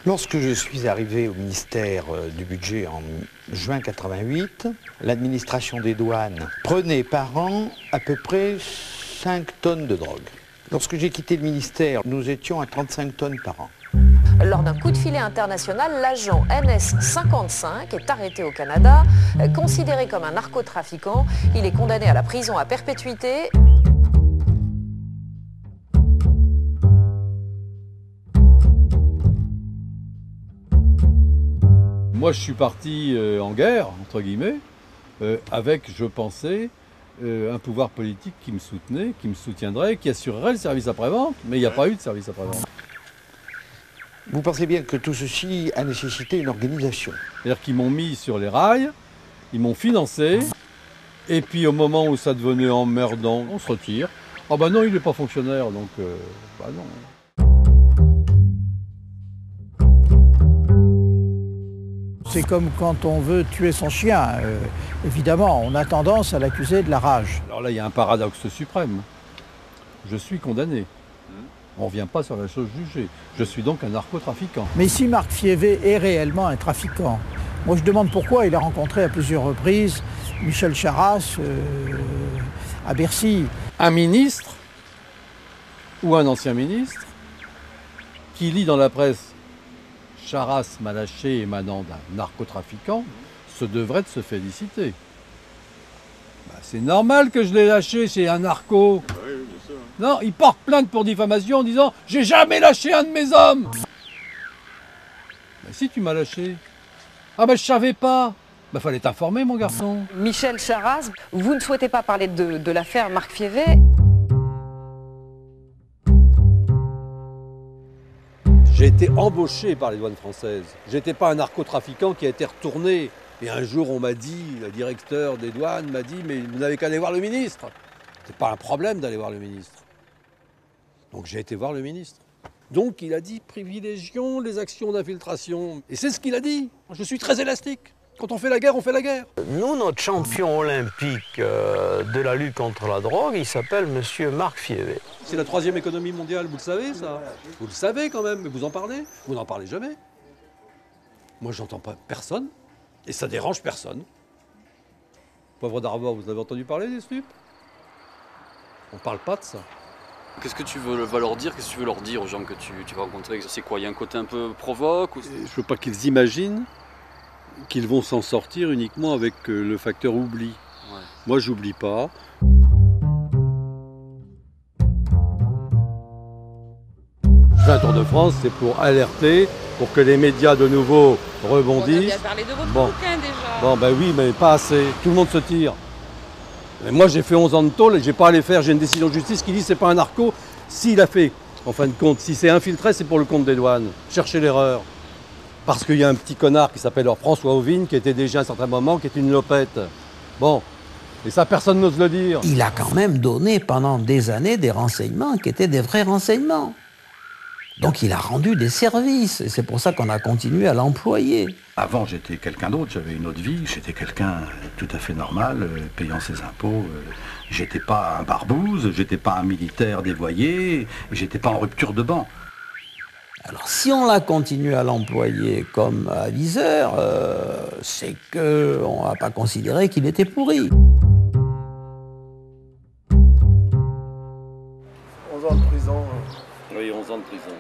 Lorsque je suis arrivé au ministère du Budget en juin 88, l'administration des douanes prenait par an à peu près 5 tonnes de drogue. Lorsque j'ai quitté le ministère, nous étions à 35 tonnes par an. Lors d'un coup de filet international, l'agent NS-55 est arrêté au Canada. Considéré comme un narcotrafiquant, il est condamné à la prison à perpétuité. Moi, je suis parti en guerre, entre guillemets, avec, je pensais, un pouvoir politique qui me soutenait, qui me soutiendrait, qui assurerait le service après-vente, mais il n'y a pas eu de service après-vente. Vous pensez bien que tout ceci a nécessité une organisation. C'est-à-dire qu'ils m'ont mis sur les rails, ils m'ont financé, et puis au moment où ça devenait emmerdant, on se retire. Ah bah non, il n'est pas fonctionnaire, donc bah non. C'est comme quand on veut tuer son chien. Évidemment, on a tendance à l'accuser de la rage. Alors là, il y a un paradoxe suprême. Je suis condamné. On ne revient pas sur la chose jugée. Je suis donc un narcotrafiquant. Mais si Marc Fievé est réellement un trafiquant, moi je demande pourquoi il a rencontré à plusieurs reprises Michel Charasse à Bercy. Un ministre ou un ancien ministre qui lit dans la presse Charasse m'a lâché émanant d'un narcotrafiquant se devrait de se féliciter. Bah, c'est normal que je l'ai lâché, c'est un narco. Oui, bien sûr. Non, il porte plainte pour diffamation en disant « J'ai jamais lâché un de mes hommes !» Bah, si tu m'as lâché. Ah ben je savais pas. Bah fallait t'informer mon garçon. Michel Charasse, vous ne souhaitez pas parler de l'affaire Marc Fievé. J'ai été embauché par les douanes françaises. J'étais pas un narcotrafiquant qui a été retourné. Et un jour on m'a dit, le directeur des douanes m'a dit « Mais vous n'avez qu'à aller voir le ministre !» C'est pas un problème d'aller voir le ministre. Donc j'ai été voir le ministre. Donc il a dit privilégions les actions d'infiltration. Et c'est ce qu'il a dit. Je suis très élastique. Quand on fait la guerre, on fait la guerre. Nous, notre champion olympique de la lutte contre la drogue, il s'appelle Monsieur Marc Fievé. C'est la 3e économie mondiale, vous le savez ça? Vous le savez quand même, mais vous en parlez? Vous n'en parlez jamais. Moi j'entends pas personne, et ça dérange personne. Poivre d'Arvor, vous avez entendu parler des stupes? On parle pas de ça. Qu'est-ce que tu vas leur dire? Qu'est-ce que tu veux leur dire aux gens que tu vas rencontrer? C'est quoi? Il y a un côté un peu provoque ou... Je veux pas qu'ils imaginent qu'ils vont s'en sortir uniquement avec le facteur oubli. Ouais. Moi, j'oublie pas. Je fais un tour de France, c'est pour alerter, pour que les médias de nouveau rebondissent. On a bien parlé de votre bouquin déjà. Bon, ben oui, mais pas assez. Tout le monde se tire. Mais moi, j'ai fait 11 ans de tôle et j'ai pas à les faire. J'ai une décision de justice qui dit que c'est pas un narco. S'il a fait, en fin de compte, si c'est infiltré, c'est pour le compte des douanes. Cherchez l'erreur. Parce qu'il y a un petit connard qui s'appelle François Ovine, qui était déjà à un certain moment, qui est une lopette. Bon, et ça, personne n'ose le dire. Il a quand même donné pendant des années des renseignements qui étaient des vrais renseignements. Donc il a rendu des services, et c'est pour ça qu'on a continué à l'employer. Avant, j'étais quelqu'un d'autre, j'avais une autre vie, j'étais quelqu'un tout à fait normal, payant ses impôts. J'étais pas un barbouze, j'étais pas un militaire dévoyé, j'étais pas en rupture de banc. Alors si on l'a continué à l'employer comme aviseur, c'est qu'on ne va pas considérer qu'il était pourri. 11 ans de prison. Oui, 11 ans de prison.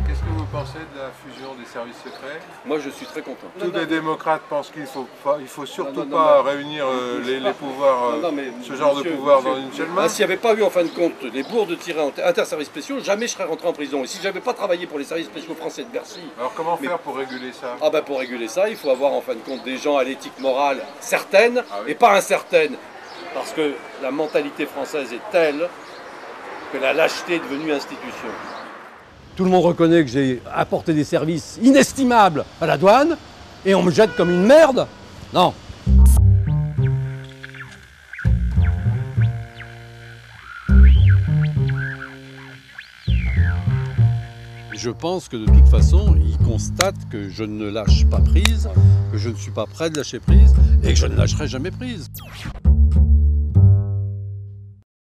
Qu'est-ce que vous pensez de la fusion des services secrets? Moi, je suis très content. Tous les démocrates pensent qu'il faut surtout pas réunir les pouvoirs, ce genre de pouvoir dans une seule main. S'il n'y avait pas eu en fin de compte les bourses de tir interservices spéciaux, jamais je serais rentré en prison. Et si je n'avais pas travaillé pour les services spéciaux français de Bercy... Alors comment faire pour réguler ça? Ah ben pour réguler ça, il faut avoir en fin de compte des gens à l'éthique morale certaine et pas incertaine. Parce que la mentalité française est telle que la lâcheté est devenue institution. Tout le monde reconnaît que j'ai apporté des services inestimables à la douane et on me jette comme une merde. Non. Je pense que de toute façon, ils constatent que je ne lâche pas prise, que je ne suis pas prêt de lâcher prise et que je ne lâcherai jamais prise.